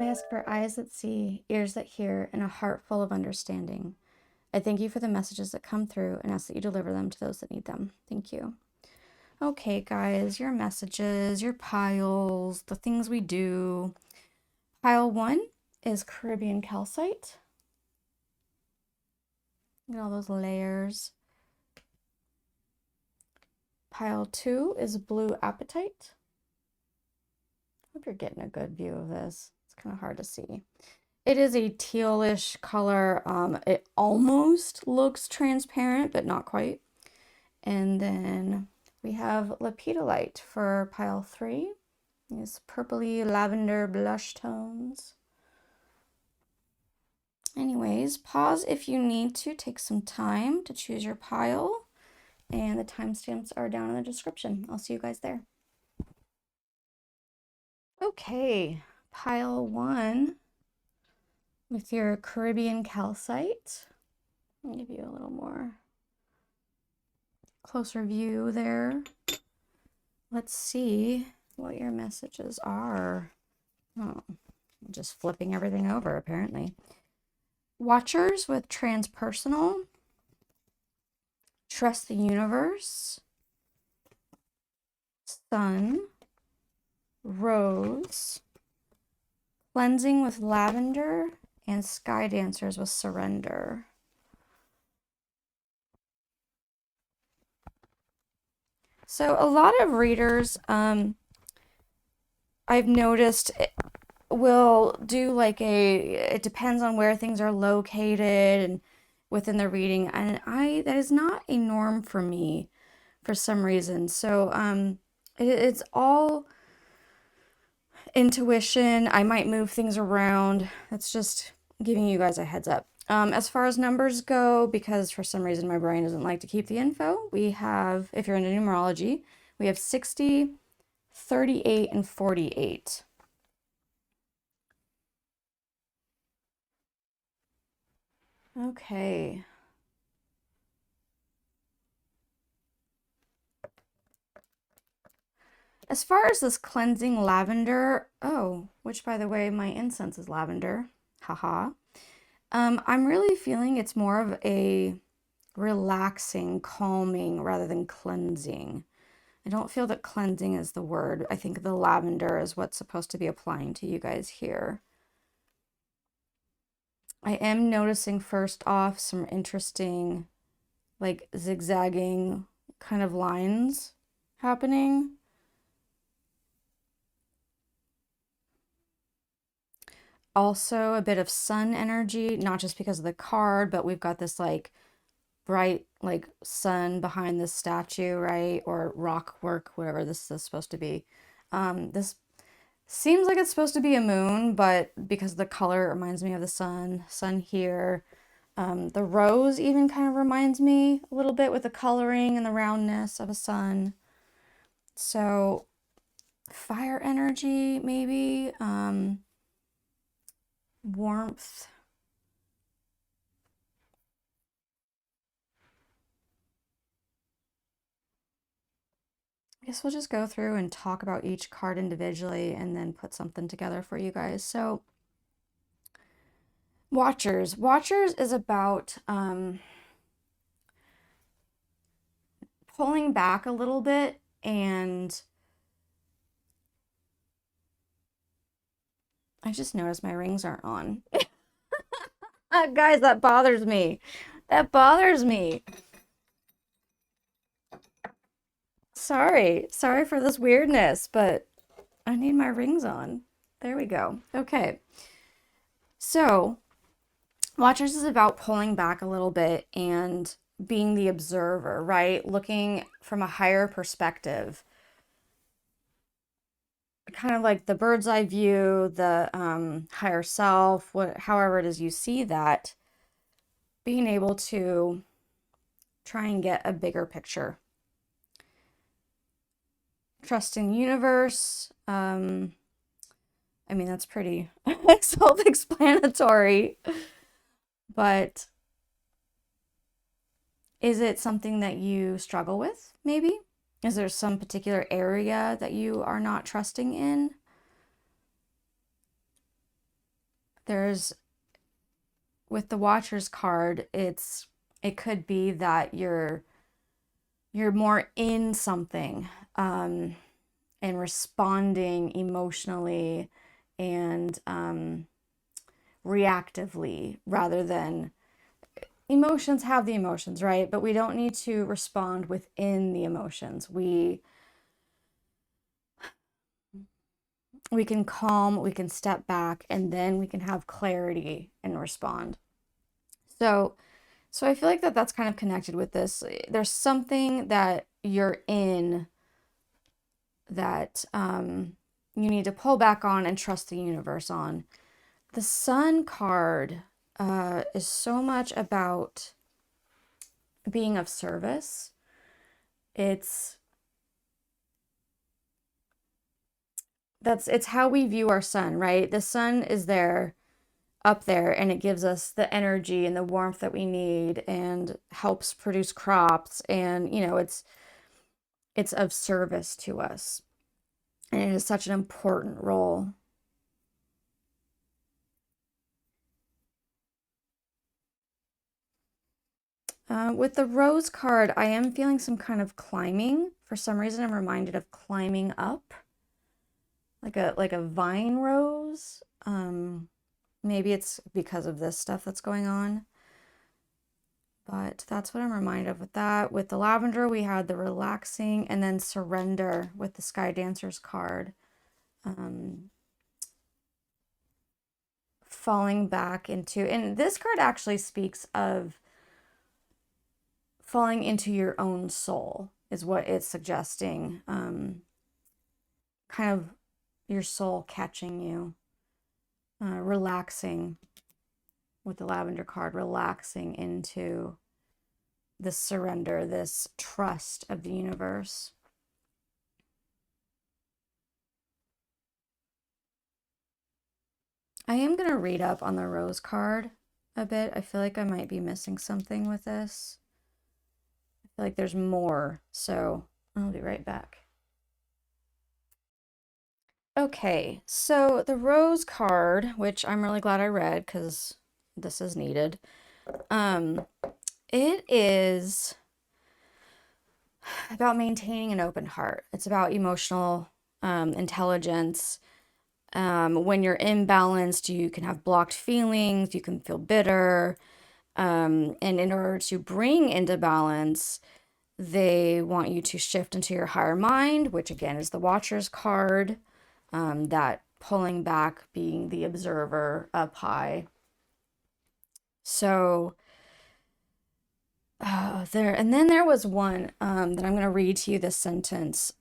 I ask for eyes that see, ears that hear, and a heart full of understanding. I thank you for the messages that come through and ask that you deliver them to those that need them. Thank you. Okay, guys, your messages, your piles, the things we do. Pile 1 is Caribbean Calcite. Look at all those layers. Pile 2 is blue Apatite. Hope you're getting a good view of this. It's kind of hard to see. It is a tealish color. It almost looks transparent, but not quite. And then we have Lepidolite for pile 3. These purpley lavender blush tones. Anyways, pause if you need to. Take some time to choose your pile. And the timestamps are down in the description. I'll see you guys there. Okay, pile 1 with your Caribbean Calcite. I'll give you a little more closer view there. Let's see what your messages are. Oh, I'm just flipping everything over apparently. Watchers with transpersonal. Trust the universe. Sun. Rose. Cleansing with lavender. And sky dancers with surrender. So a lot of readers, I've noticed, will do like it depends on where things are located and within the reading, and that is not a norm for me for some reason. So it's all intuition. I might move things around. That's just giving you guys a heads up. As far as numbers go, because for some reason my brain doesn't like to keep the info, we have, if you're into numerology, we have 60, 38, and 48. Okay. As far as this cleansing lavender, which by the way, my incense is lavender, haha. I'm really feeling it's more of a relaxing, calming rather than cleansing. I don't feel that cleansing is the word. I think the lavender is what's supposed to be applying to you guys here. I am noticing first off some interesting, like zigzagging kind of lines happening. Also a bit of sun energy, not just because of the card, but we've got this like bright like sun behind this statue, right? Or rock work, whatever this is supposed to be. This seems like it's supposed to be a moon, but because the color reminds me of the sun here. The rose even kind of reminds me a little bit with the coloring and the roundness of a sun. So fire energy, maybe. Warmth. I guess we'll just go through and talk about each card individually and then put something together for you guys. So, Watchers. Watchers is about pulling back a little bit and I just noticed my rings aren't on. Guys, that bothers me. That bothers me. Sorry for this weirdness, but I need my rings on. There we go. Okay. So, Watchers is about pulling back a little bit and being the observer, right? Looking from a higher perspective. Kind of like the bird's eye view, the higher self, however it is you see that. Being able to try and get a bigger picture. Trusting the universe. I mean, that's pretty self-explanatory. But is it something that you struggle with, maybe? Is there some particular area that you are not trusting in? there's with the Watcher's card, it could be that you're more in something, and responding emotionally and reactively rather than emotions have the emotions, right? But we don't need to respond within the emotions. We can calm, we can step back, and then we can have clarity and respond. So so I feel like that's kind of connected with this. There's something that you're in that you need to pull back on and trust the universe on. The Sun card is so much about being of service. It's it's how we view our sun, right? The sun is there up there and it gives us the energy and the warmth that we need and helps produce crops, and it's of service to us. And it is such an important role. With the Rose card, I am feeling some kind of climbing. For some reason, I'm reminded of climbing up, like a vine rose. Maybe it's because of this stuff that's going on, but that's what I'm reminded of with that. With the lavender, we had the relaxing and then surrender with the Sky Dancers card. Falling back into, and this card actually speaks of falling into your own soul, is what it's suggesting. Kind of your soul catching you, relaxing with the lavender card, relaxing into this surrender, this trust of the universe. I am going to read up on the Rose card a bit. I feel like I might be missing something with this. I feel like there's more, so I'll be right back. Okay, so the Rose card, which I'm really glad I read because this is needed. It is about maintaining an open heart. It's about emotional intelligence. When you're imbalanced, you can have blocked feelings, you can feel bitter. And in order to bring into balance, they want you to shift into your higher mind, which again is the Watcher's card, that pulling back, being the observer up high. So and then there was one that I'm going to read to you this sentence.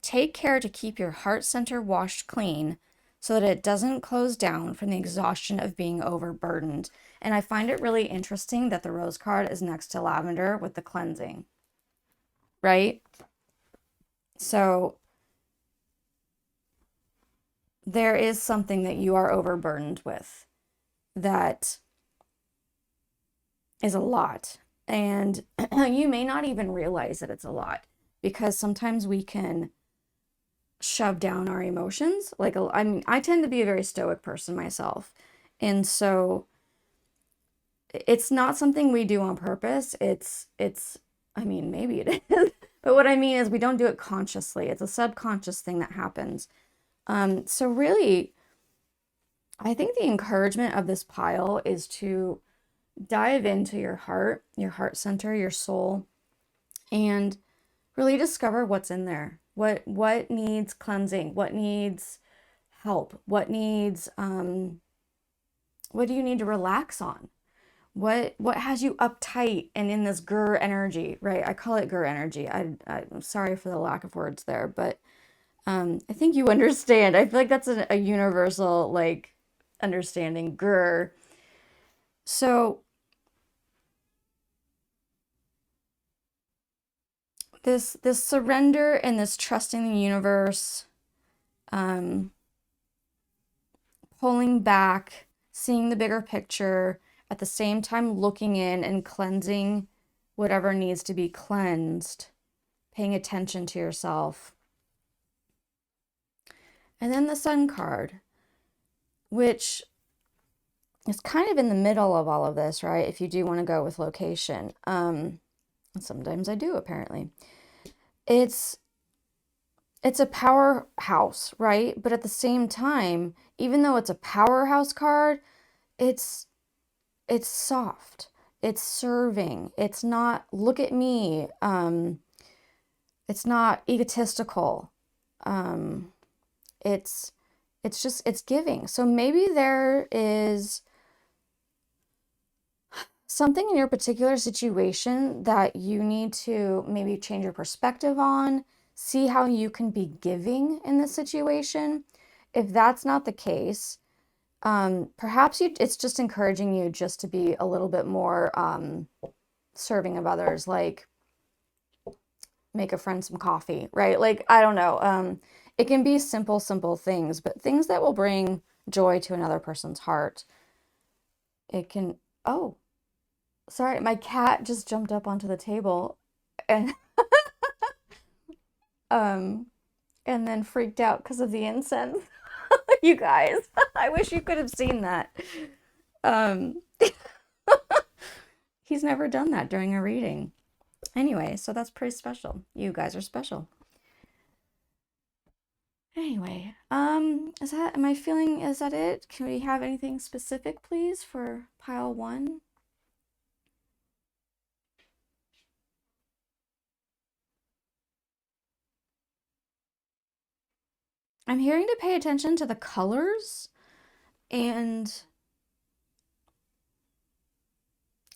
Take care to keep your heart center washed clean so that it doesn't close down from the exhaustion of being overburdened. And I find it really interesting that the Rose card is next to lavender with the cleansing, right? So there is something that you are overburdened with that is a lot. And you may not even realize that it's a lot, because sometimes we can shove down our emotions. Like, I mean, I tend to be a very stoic person myself. And so it's not something we do on purpose. I mean, maybe it is. But what I mean is we don't do it consciously. It's a subconscious thing that happens. So really, I think the encouragement of this pile is to dive into your heart center, your soul, and really discover what's in there. What needs cleansing? What needs help? What needs what do you need to relax on? What has you uptight and in this grr energy, right? I call it grr energy. I'm sorry for the lack of words there, but I think you understand. I feel like that's a universal like understanding, grr. So this surrender and this trusting the universe, pulling back, seeing the bigger picture, at the same time looking in and cleansing whatever needs to be cleansed, paying attention to yourself. And then the Sun card, which it's kind of in the middle of all of this, right? If you do want to go with location. Sometimes I do, apparently. It's it's a powerhouse, right? But at the same time, even though it's a powerhouse card, it's it's soft. It's serving. It's not look at me. It's not egotistical. Um, it's it's just it's giving. So maybe there is something in your particular situation that you need to maybe change your perspective on, see how you can be giving in this situation. If that's not the case, perhaps it's just encouraging you just to be a little bit more serving of others, like make a friend some coffee, right? Like, I don't know. It can be simple, simple things, but things that will bring joy to another person's heart. It can, oh, sorry, my cat just jumped up onto the table and um and then freaked out because of the incense. You guys, I wish you could have seen that. Um he's never done that during a reading. Anyway, so that's pretty special. You guys are special. Anyway, is that, am I feeling, is that it? Can we have anything specific, please, for pile one? I'm hearing to pay attention to the colors, and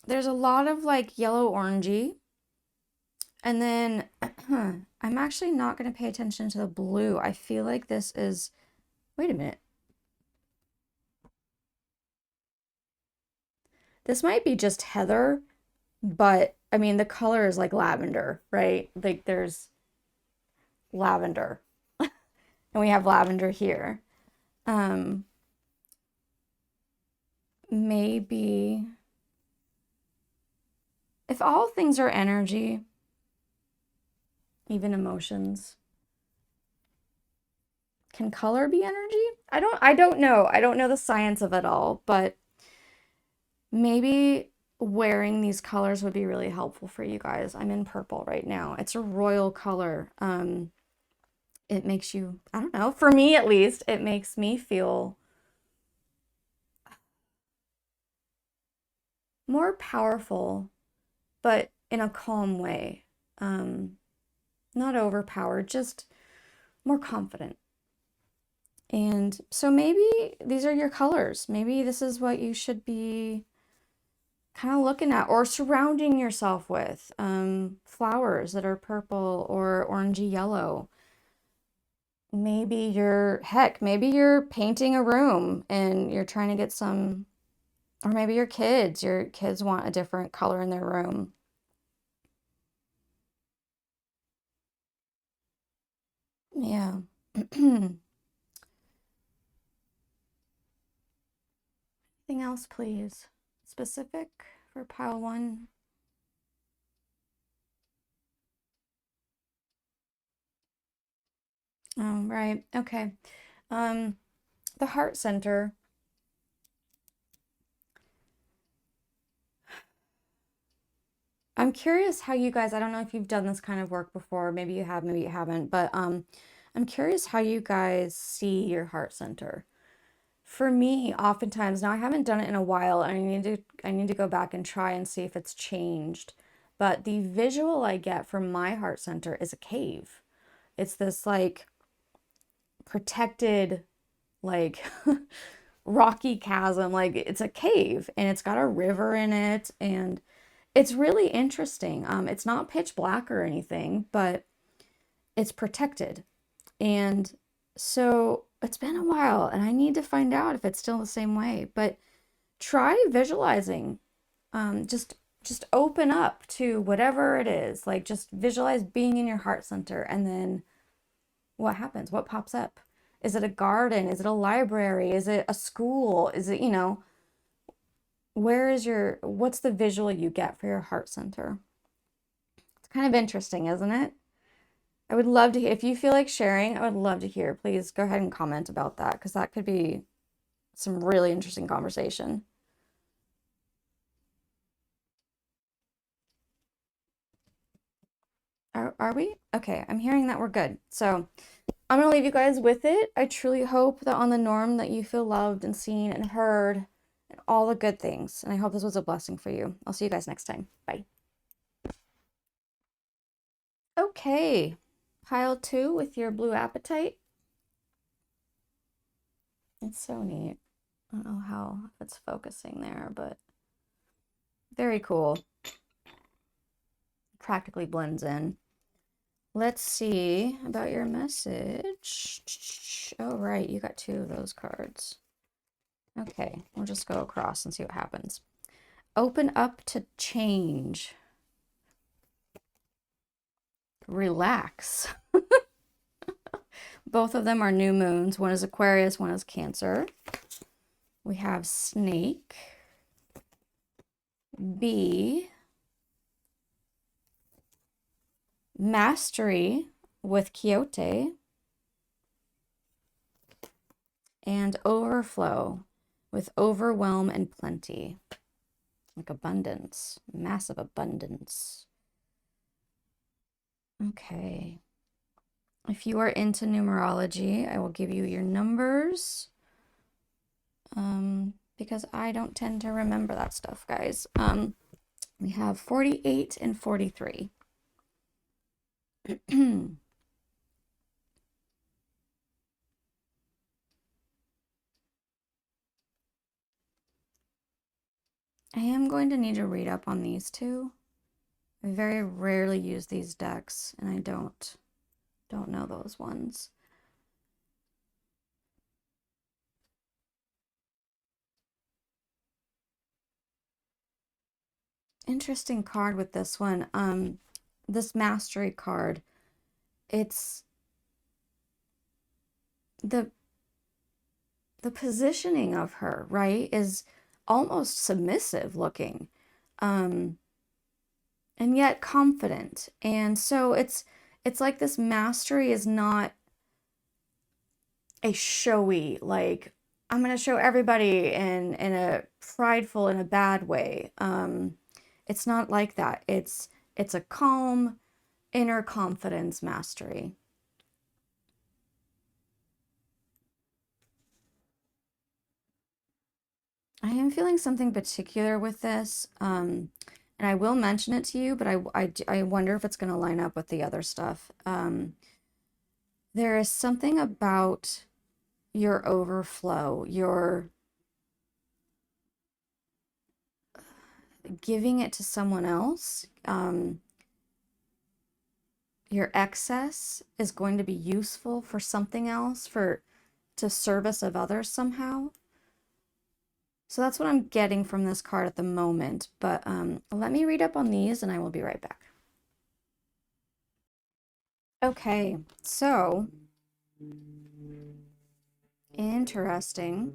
there's a lot of like yellow orangey. And then I'm actually not going to pay attention to the blue. I feel like this is, wait a minute. This might be just heather, but I mean, the color is like lavender, right? Like there's lavender, and we have lavender here. Um, Maybe if all things are energy, even emotions, can color be energy? I don't know. I don't know the science of it all, but maybe wearing these colors would be really helpful for you guys. I'm in purple right now. It's a royal color. It makes you, I don't know, for me at least, it makes me feel more powerful, but in a calm way. Um, Not overpowered, just more confident. And so maybe these are your colors. Maybe this is what you should be kind of looking at or surrounding yourself with. Flowers that are purple or orangey yellow. Maybe maybe you're painting a room and you're trying to get some, or maybe your kids want a different color in their room. Yeah. Anything else, please? Specific for pile one? Right. Okay. Um, the heart center. I'm curious how you guys, I don't know if you've done this kind of work before, maybe you have, maybe you haven't, but I'm curious how you guys see your heart center. For me, oftentimes, now I haven't done it in a while, and I need to go back and try and see if it's changed. But the visual I get from my heart center is a cave. It's this like protected, like rocky chasm, like it's a cave and it's got a river in it, and it's really interesting. It's not pitch black or anything, but it's protected. And so it's been a while and I need to find out if it's still the same way. But try visualizing. Just open up to whatever it is. Like just visualize being in your heart center and then what happens? What pops up? Is it a garden? Is it a library? Is it a school? Is it, what's the visual you get for your heart center? It's kind of interesting, isn't it? I would love to hear, if you feel like sharing, I would love to hear. Please go ahead and comment about that because that could be some really interesting conversation. Are we? Okay, I'm hearing that we're good. So I'm gonna leave you guys with it. I truly hope that on the norm that you feel loved and seen and heard and all the good things. And I hope this was a blessing for you. I'll see you guys next time. Bye. Okay, pile 2 with your blue apatite. It's so neat. I don't know how it's focusing there, but very cool. Practically blends in. Let's see about your message. Oh, right, you got 2 of those cards. Okay, we'll just go across and see what happens. Open up to change. Relax. Both of them are new moons. One is Aquarius, one is Cancer. We have Snake. Bee. Mastery with Quixote. And Overflow with Overwhelm and Plenty. Like abundance. Massive abundance. Okay. If you are into numerology, I will give you your numbers. Because I don't tend to remember that stuff, guys. We have 48 and 43. I am going to need to read up on these two. I very rarely use these decks, and I don't know those ones. Interesting card with this one. This mastery card, it's the positioning of her, right, is almost submissive looking, and yet confident. And so it's like this mastery is not a showy, like, I'm going to show everybody in a prideful, in a bad way. It's not like that. It's a calm, inner confidence mastery. I am feeling something particular with this, and I will mention it to you, but I wonder if it's going to line up with the other stuff. There is something about your overflow, your giving it to someone else, your excess is going to be useful for something else, to service of others somehow. So that's what I'm getting from this card at the moment. But let me read up on these and I will be right back. Okay, so interesting.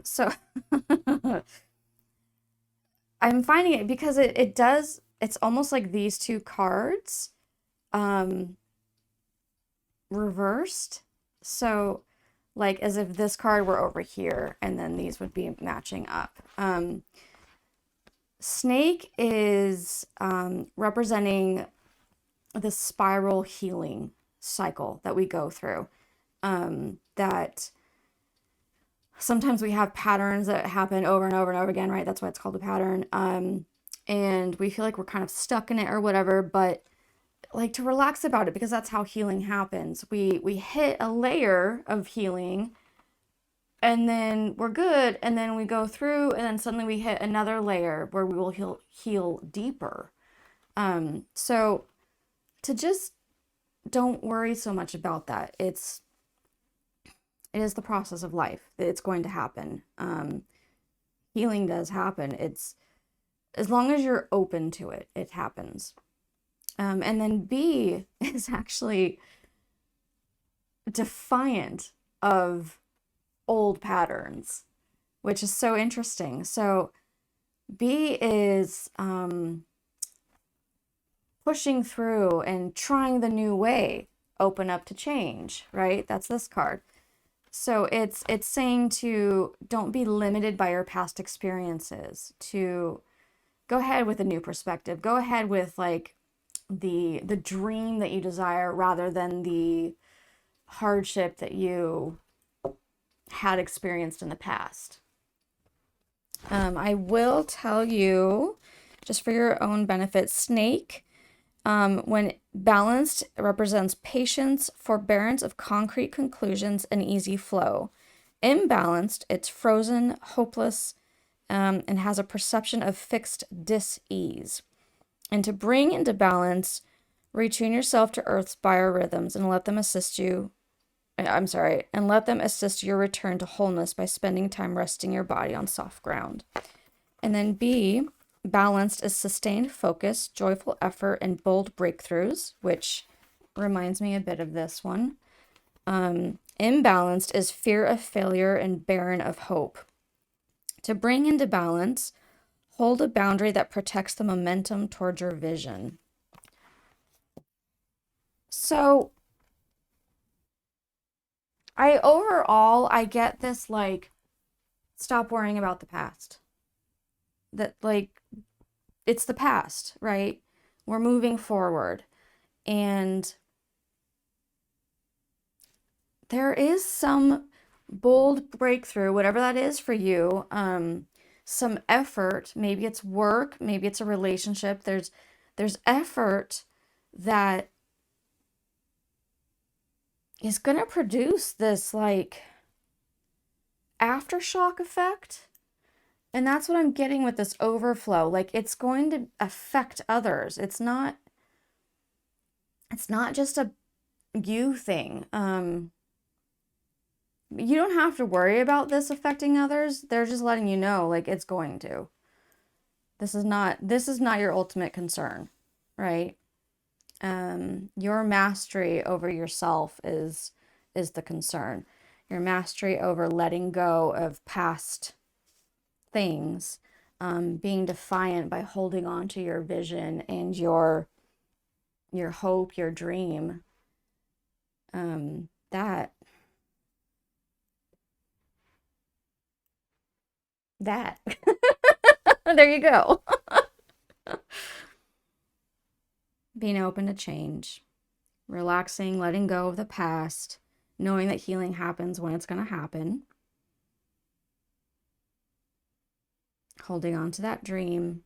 So I'm finding it because it does, it's almost like these two cards reversed. So like as if this card were over here and then these would be matching up. Snake is representing the spiral healing cycle that we go through. That sometimes we have patterns that happen over and over and over again, right? That's why it's called a pattern. And we feel like we're kind of stuck in it or whatever, but like to relax about it because that's how healing happens. We hit a layer of healing and then we're good, and then we go through and then suddenly we hit another layer where we will heal deeper. So to just don't worry so much about that. It is the process of life. It's going to happen. Healing does happen. It's as long as you're open to it, it happens. And then B is actually defiant of old patterns, which is so interesting. So B is pushing through and trying the new way, open up to change, right? That's this card. So it's saying to don't be limited by your past experiences, to go ahead with a new perspective. Go ahead with like the dream that you desire rather than the hardship that you had experienced in the past. I will tell you, just for your own benefit, snake, when balanced, represents patience, forbearance of concrete conclusions, and easy flow. Imbalanced, it's frozen, hopeless, and has a perception of fixed dis-ease. And to bring into balance, retune yourself to Earth's biorhythms and let them assist you. I'm sorry, and let them assist your return to wholeness by spending time resting your body on soft ground. And then B, balanced is sustained focus, joyful effort, and bold breakthroughs, which reminds me a bit of this one. Imbalanced is fear of failure and barren of hope. To bring into balance, hold a boundary that protects the momentum towards your vision. So I get this like, stop worrying about the past. That like, it's the past, right? We're moving forward. And there is some bold breakthrough, whatever that is for you, some effort. Maybe it's work, maybe it's a relationship. There's effort that is going to produce this like aftershock effect. And that's what I'm getting with this overflow. Like it's going to affect others. It's not just a you thing. You don't have to worry about this affecting others. They're just letting you know like it's going to. This is not your ultimate concern, right? Your mastery over yourself is the concern. Your mastery over letting go of past things, being defiant by holding on to your vision and your hope, your dream. That that there you go. Being open to change, relaxing, letting go of the past, knowing that healing happens when it's going to happen, holding on to that dream,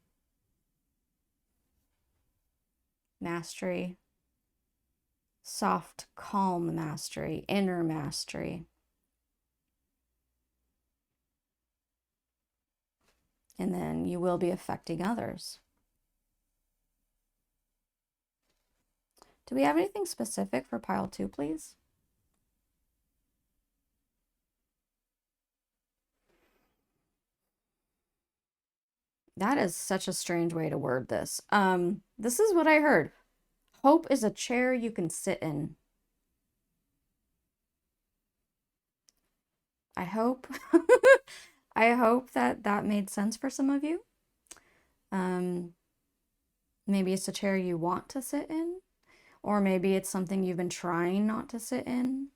mastery, soft, calm mastery, inner mastery. And then you will be affecting others. Do we have anything specific for pile 2, please? That is such a strange way to word this. This is what I heard. Hope is a chair you can sit in. I hope I hope that that made sense for some of you. Um, Maybe it's a chair you want to sit in, or maybe it's something you've been trying not to sit in.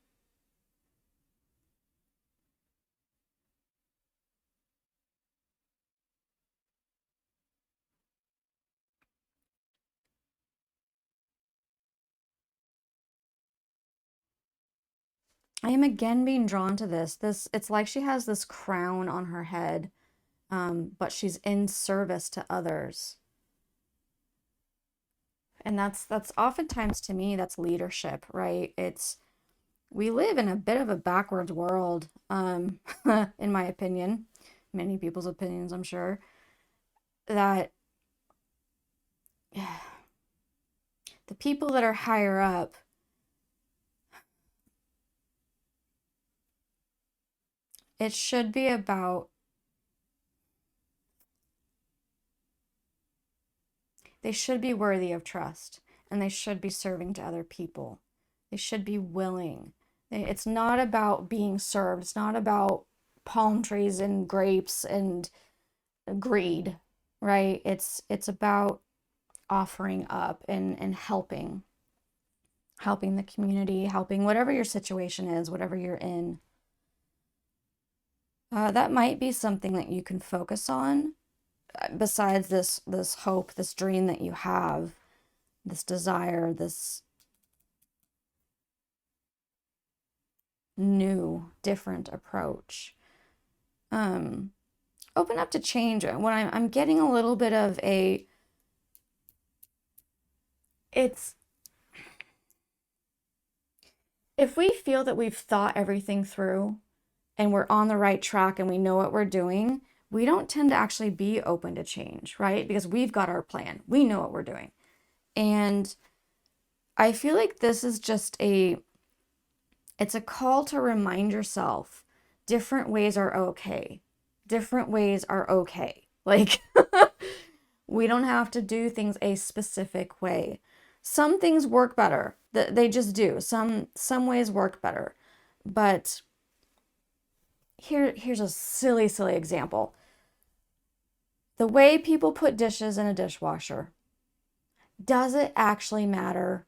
I am again being drawn to this. It's like she has this crown on her head, but she's in service to others. And that's oftentimes to me that's leadership, right? It's we live in a bit of a backwards world, in my opinion, many people's opinions, I'm sure, that the people that are higher up, it should be about, they should be worthy of trust and they should be serving to other people. They should be willing. It's not about being served. It's not about palm trees and grapes and greed, right? It's about offering up and helping the community, helping whatever your situation is, whatever you're in. That might be something that you can focus on besides this hope, this dream that you have, this desire, this new, different approach. Um, Open up to change. When I'm getting a little bit of a, it's, if we feel that we've thought everything through and we're on the right track and we know what we're doing, we don't tend to actually be open to change, right? Because we've got our plan. We know what we're doing. And I feel like this is just it's a call to remind yourself different ways are okay. Different ways are okay. Like, we don't have to do things a specific way. Some things work better. They just do. Some ways work better. But here's a silly, silly example. The way people put dishes in a dishwasher. Does it actually matter?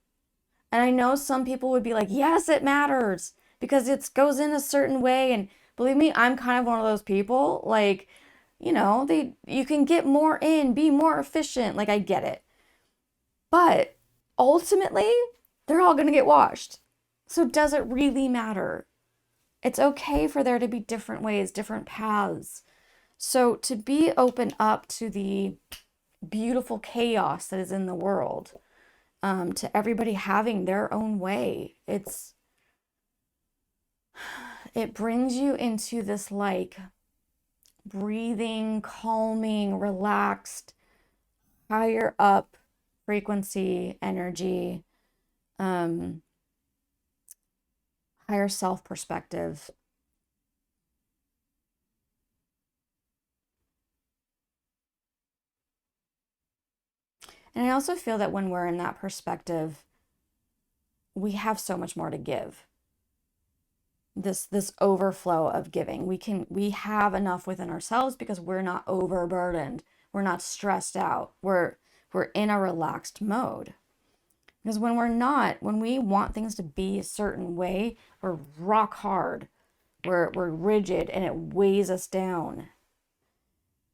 And I know some people would be like, yes, it matters because it goes in a certain way. And believe me, I'm kind of one of those people. Like, you can get more in, be more efficient. Like, I get it. But ultimately, they're all going to get washed. So does it really matter? It's okay for there to be different ways, different paths. So to be open up to the beautiful chaos that is in the world, to everybody having their own way, it brings you into this like breathing, calming, relaxed, higher up frequency, energy, higher self perspective. And I also feel that when we're in that perspective, we have so much more to give. This overflow of giving. We have enough within ourselves because we're not overburdened. We're not stressed out. We're in a relaxed mode. Because when we want things to be a certain way, we're rock hard. We're rigid and it weighs us down.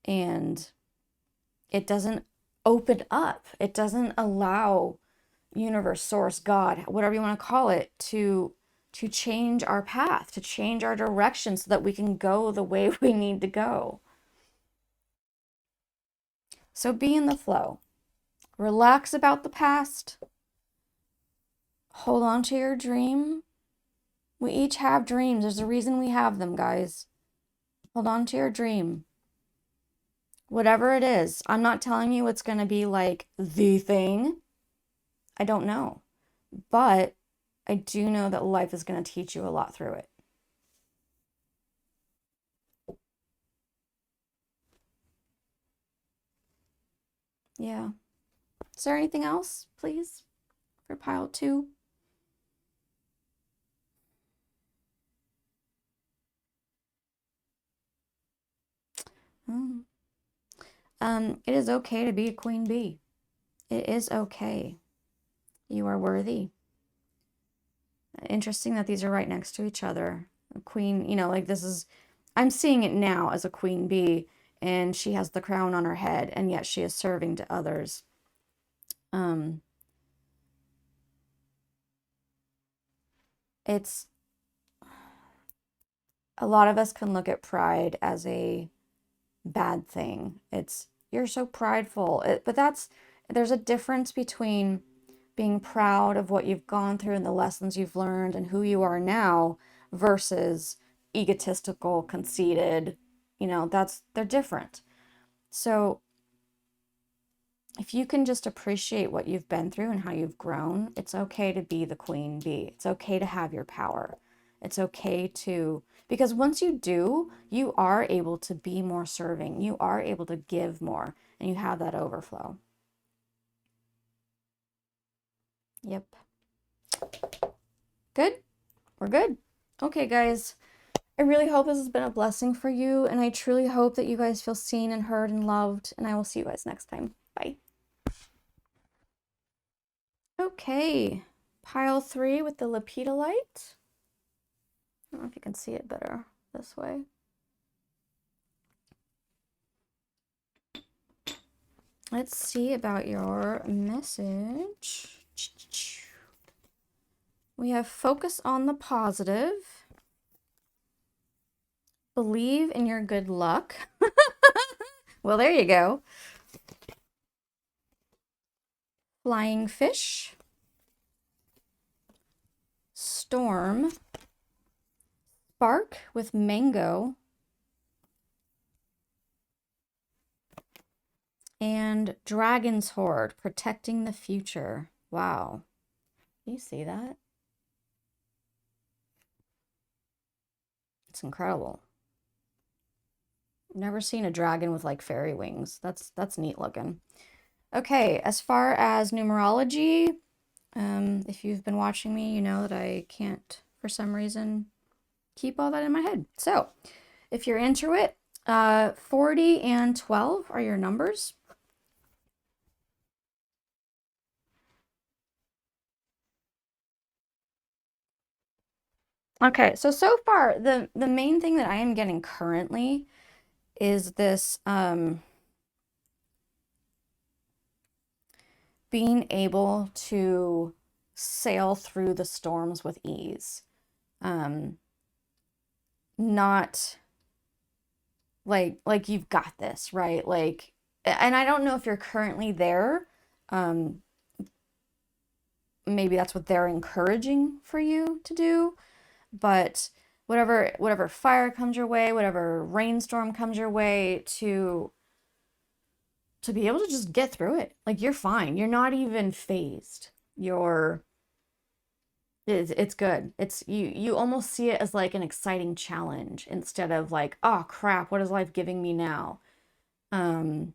And it doesn't open up. It doesn't allow universe, source, God, whatever you want to call it, to change our path, to change our direction so that we can go the way we need to go. So be in the flow. Relax about the past. Hold on to your dream. We each have dreams. There's a reason we have them, guys. Hold on to your dream. Whatever it is, I'm not telling you it's going to be like the thing. I don't know. But I do know that life is going to teach you a lot through it. Yeah. Is there anything else, please, for pile 2? Mm. It is okay to be a queen bee. It is okay. You are worthy. Interesting that these are right next to each other. A queen, like this is, I'm seeing it now as a queen bee, and she has the crown on her head, and yet she is serving to others. Um, it's a lot of us can look at pride as a bad thing. It's you're so prideful. But there's a difference between being proud of what you've gone through and the lessons you've learned and who you are now versus egotistical, conceited. They're different. So if you can just appreciate what you've been through and how you've grown, it's okay to be the queen bee. It's okay to have your power. It's okay because once you do, you are able to be more serving. You are able to give more, and you have that overflow. Yep. Good? We're good. Okay, guys. I really hope this has been a blessing for you, and I truly hope that you guys feel seen and heard and loved, and I will see you guys next time. Bye. Okay, pile 3 with the Lepidolite. I don't know if you can see it better this way. Let's see about your message. We have focus on the positive. Believe in your good luck. Well, there you go. Flying fish. Storm. Spark with mango. And Dragon's Horde, protecting the future. Wow. You see that? It's incredible. Never seen a dragon with like fairy wings. That's neat looking. Okay, as far as numerology, if you've been watching me, you know that I can't, for some reason, keep all that in my head. So, if you're into it, 40 and 12 are your numbers. Okay, so far, the main thing that I am getting currently is this being able to sail through the storms with ease. Not like you've got this, right? Like, and I don't know if you're currently there. Maybe that's what they're encouraging for you to do, but whatever fire comes your way, whatever rainstorm comes your way, to be able to just get through it. Like, you're fine. You're not even phased. It's good. It's you almost see it as like an exciting challenge instead of like, oh crap, what is life giving me now? Um,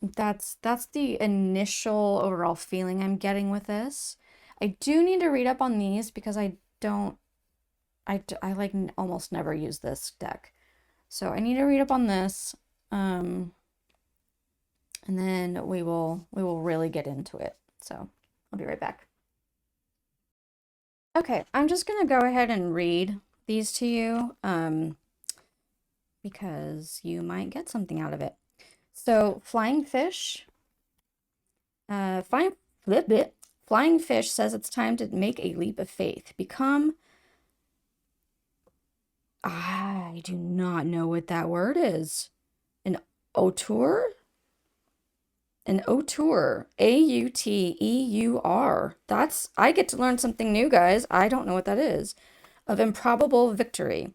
that's the initial overall feeling I'm getting with this. I do need to read up on these because I don't I like almost never use this deck. So I need to read up on this. And then we will really get into it. So I'll be right back. Okay, I'm just gonna go ahead and read these to you, because you might get something out of it. So flying fish, flying flip it. Flying fish says it's time to make a leap of faith. Become. I do not know what that word is. An auteur? An auteur. Auteur. I get to learn something new, guys. I don't know what that is. Of improbable victory.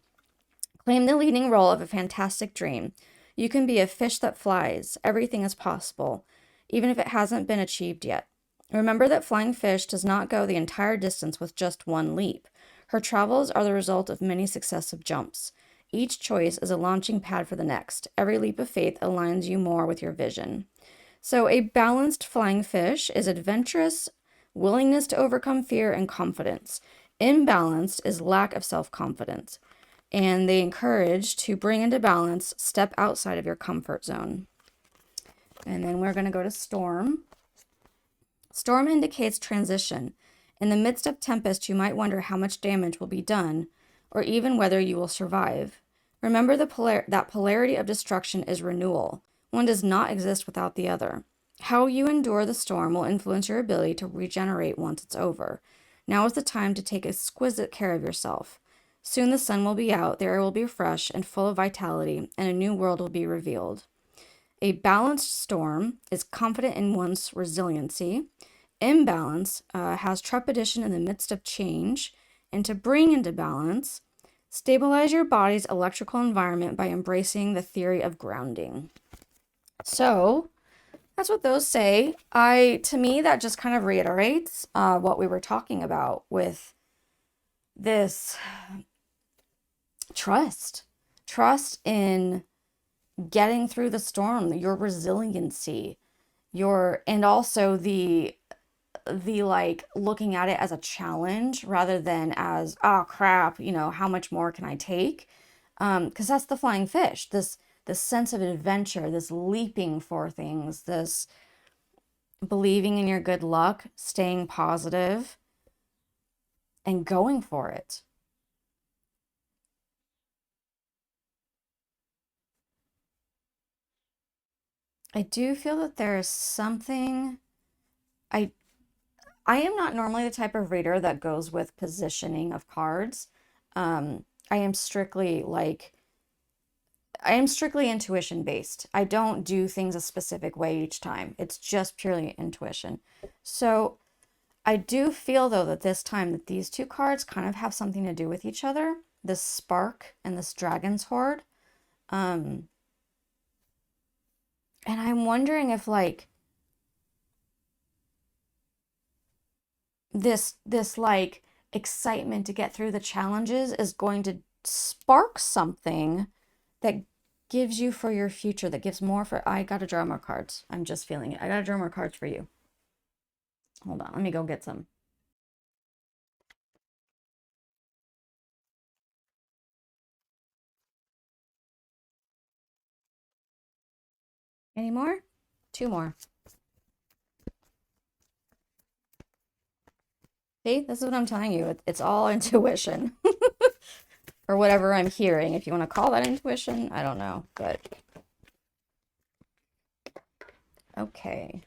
Claim the leading role of a fantastic dream. You can be a fish that flies. Everything is possible, even if it hasn't been achieved yet. Remember that flying fish does not go the entire distance with just one leap. Her travels are the result of many successive jumps. Each choice is a launching pad for the next. Every leap of faith aligns you more with your vision. So, a balanced flying fish is adventurous, willingness to overcome fear, and confidence. Imbalanced is lack of self confidence. And they encourage to bring into balance, step outside of your comfort zone. And then we're going to go to storm. Storm indicates transition. In the midst of tempest, you might wonder how much damage will be done, or even whether you will survive. Remember that polarity of destruction is renewal. One does not exist without the other. How you endure the storm will influence your ability to regenerate once it's over. Now is the time to take exquisite care of yourself. Soon the sun will be out, the air will be fresh and full of vitality, and a new world will be revealed. A balanced storm is confident in one's resiliency. Imbalance has trepidation in the midst of change. And to bring into balance, stabilize your body's electrical environment by embracing the theory of grounding. So that's what those say. To me, that just kind of reiterates what we were talking about with this trust in getting through the storm, your resiliency, and also the like looking at it as a challenge rather than as, oh crap, how much more can I take? Because that's the flying fish, this sense of adventure, this leaping for things, this believing in your good luck, staying positive, and going for it. I do feel that there is something I I am not normally the type of reader that goes with positioning of cards. I am strictly like I am strictly intuition based. I don't do things a specific way each time. It's just purely intuition. So I do feel though that this time that these two cards kind of have something to do with each other. This spark and this dragon's horde. Um, and I'm wondering if like this like excitement to get through the challenges is going to spark something that gives you for your future, that gives more for I gotta draw more cards. I'm just feeling it. I gotta draw more cards for you. Hold on, let me go get some. Any more? Two more. See, this is what I'm telling you. It's all intuition. Or whatever I'm hearing. If you want to call that intuition, I don't know. But okay.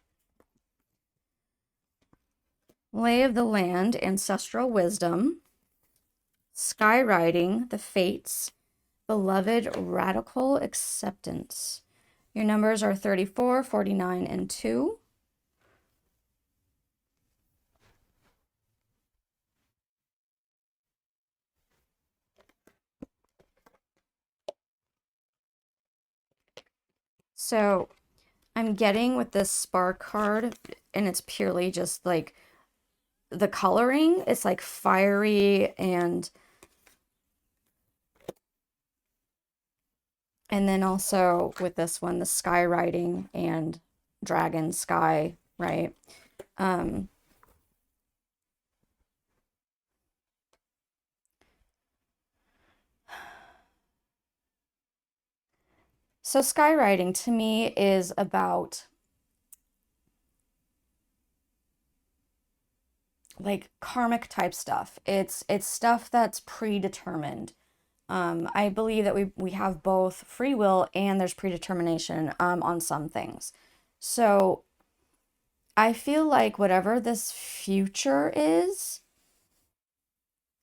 Lay of the land, ancestral wisdom, skywriting, the fates, beloved, radical acceptance. Your numbers are 34, 49, and 2. So I'm getting with this spark card, and it's purely just like the coloring. It's like fiery and then also with this one, the skywriting and dragon sky, right? Um, so skywriting to me is about like karmic type stuff. It's stuff that's predetermined. I believe that we have both free will and there's predetermination on some things. So I feel like whatever this future is,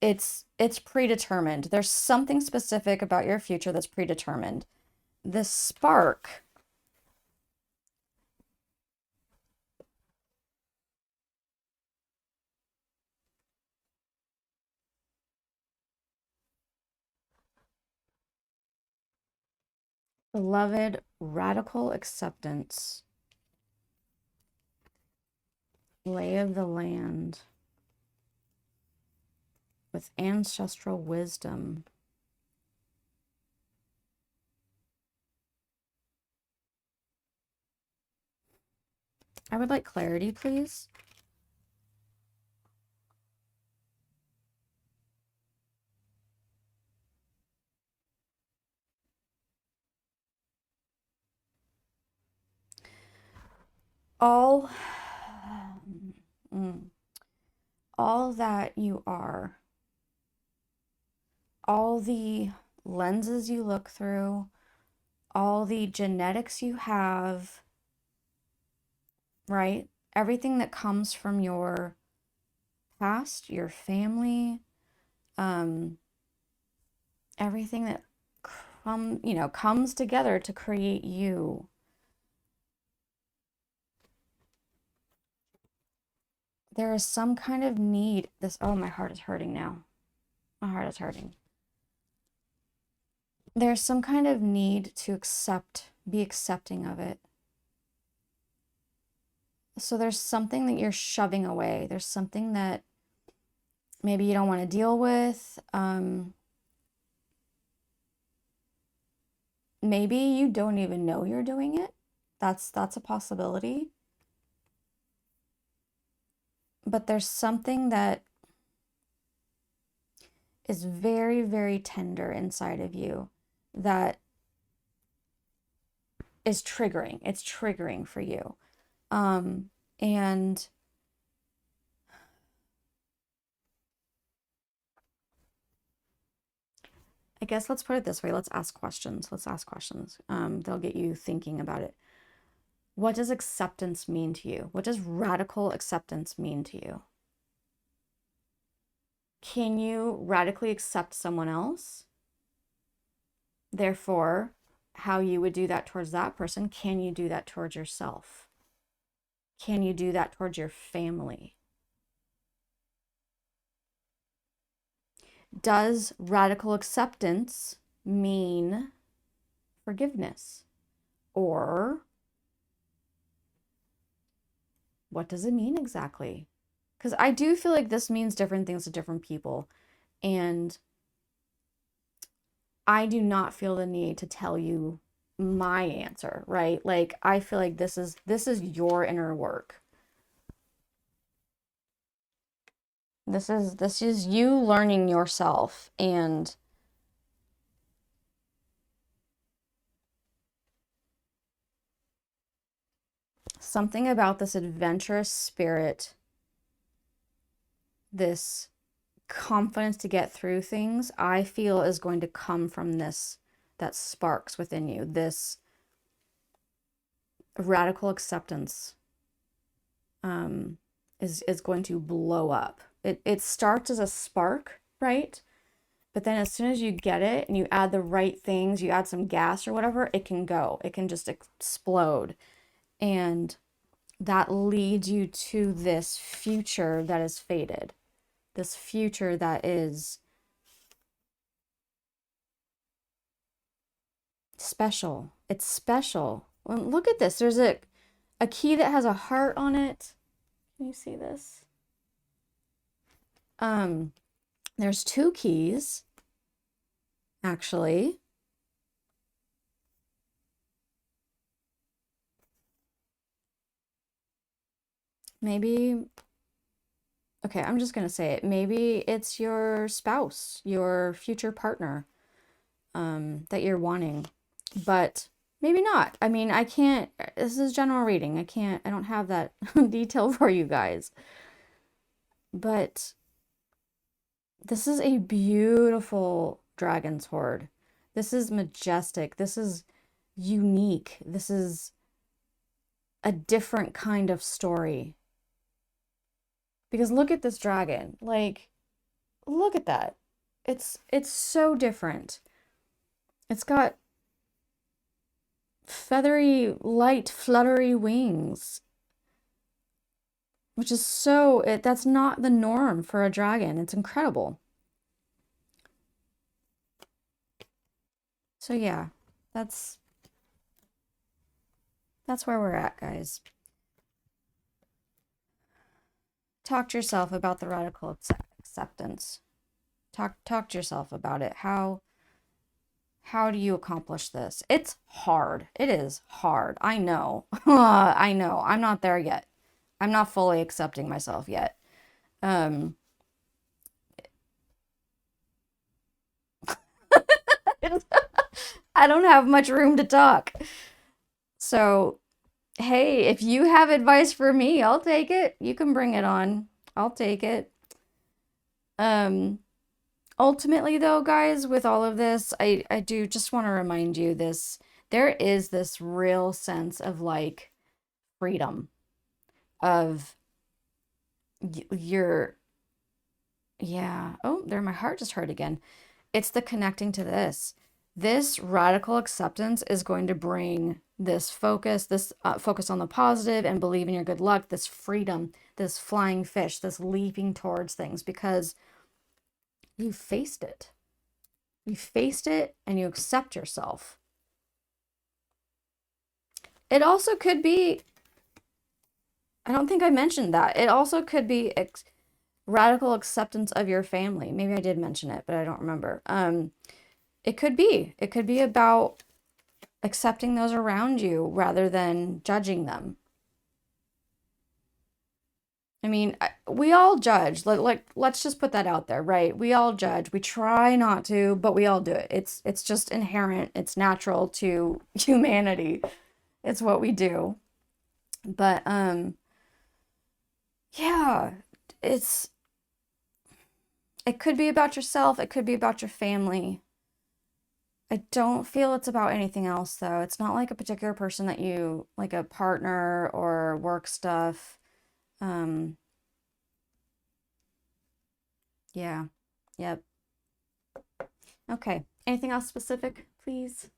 it's predetermined. There's something specific about your future that's predetermined. The spark, beloved, radical acceptance, lay of the land with ancestral wisdom. I would like clarity, please. All, mm, all that you are, all the lenses you look through, all the genetics you have, right? Everything that comes from your past, your family, um, everything that comes together to create you. There is some kind of need. Oh, my heart is hurting now. My heart is hurting. There's some kind of need to be accepting of it. So there's something that you're shoving away. There's something that maybe you don't want to deal with. Maybe you don't even know you're doing it. That's a possibility. But there's something that is very, very tender inside of you that is triggering. It's triggering for you. And I guess let's put it this way. Let's ask questions. Let's ask questions. They'll get you thinking about it. What does acceptance mean to you? What does radical acceptance mean to you? Can you radically accept someone else? Therefore, how you would do that towards that person, can you do that towards yourself? Can you do that towards your family? Does radical acceptance mean forgiveness? Or what does it mean exactly? Because I do feel like this means different things to different people. And I do not feel the need to tell you my answer, right? Like I feel like this is your inner work. This is you learning yourself, and something about this adventurous spirit, this confidence to get through things, I feel is going to come from this, that sparks within you, this radical acceptance is going to blow up. It starts as a spark, right? But then as soon as you get it and you add the right things, you add some gas or whatever, it can go. It can just explode. And that leads you to this future that is fated. This future that is special. It's special. Well, look at this. There's a key that has a heart on it. Can you see this? There's two keys, actually. Maybe, okay, I'm just gonna say it. Maybe it's your spouse, your future partner, that you're wanting, but maybe not. I mean, I can't, this is general reading. I don't have that detail for you guys. But this is a beautiful dragon's hoard. This is majestic. This is unique. This is a different kind of story. Because look at this dragon. Like, look at that. It's so different. It's got feathery, light, fluttery wings, which is so, that's not the norm for a dragon. It's incredible. So yeah, that's where we're at, guys. Talk to yourself about the radical acceptance. Talk to yourself about it. How do you accomplish this? It's hard. It is hard. I know. I know. I'm not there yet. I'm not fully accepting myself yet. I don't have much room to talk. So, hey, if you have advice for me, I'll take it. You can bring it on. I'll take it. Ultimately though, guys, with all of this, I do just want to remind you this, there is this real sense of like freedom of your, yeah. Oh, there, my heart just hurt again. It's the connecting to this. This radical acceptance is going to bring this focus, focus on the positive and believe in your good luck, this freedom, this flying fish, this leaping towards things, because you faced it. You faced it and you accept yourself. It also could be, I don't think I mentioned that. It also could be radical acceptance of your family. Maybe I did mention it, but I don't remember. It could be. It could be about accepting those around you rather than judging them. I mean, we all judge. Like, let's just put that out there, right? We all judge. We try not to, but we all do it. It's just inherent. It's natural to humanity. It's what we do. But yeah, it could be about yourself. It could be about your family. I don't feel it's about anything else though. It's not like a particular person that you like a partner or work stuff. Um, yeah. Yep. Okay. Anything else specific, please?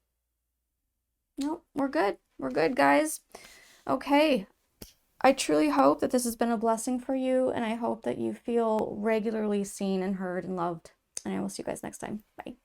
No, we're good. We're good, guys. Okay. I truly hope that this has been a blessing for you, and I hope that you feel regularly seen and heard and loved. And I will see you guys next time. Bye.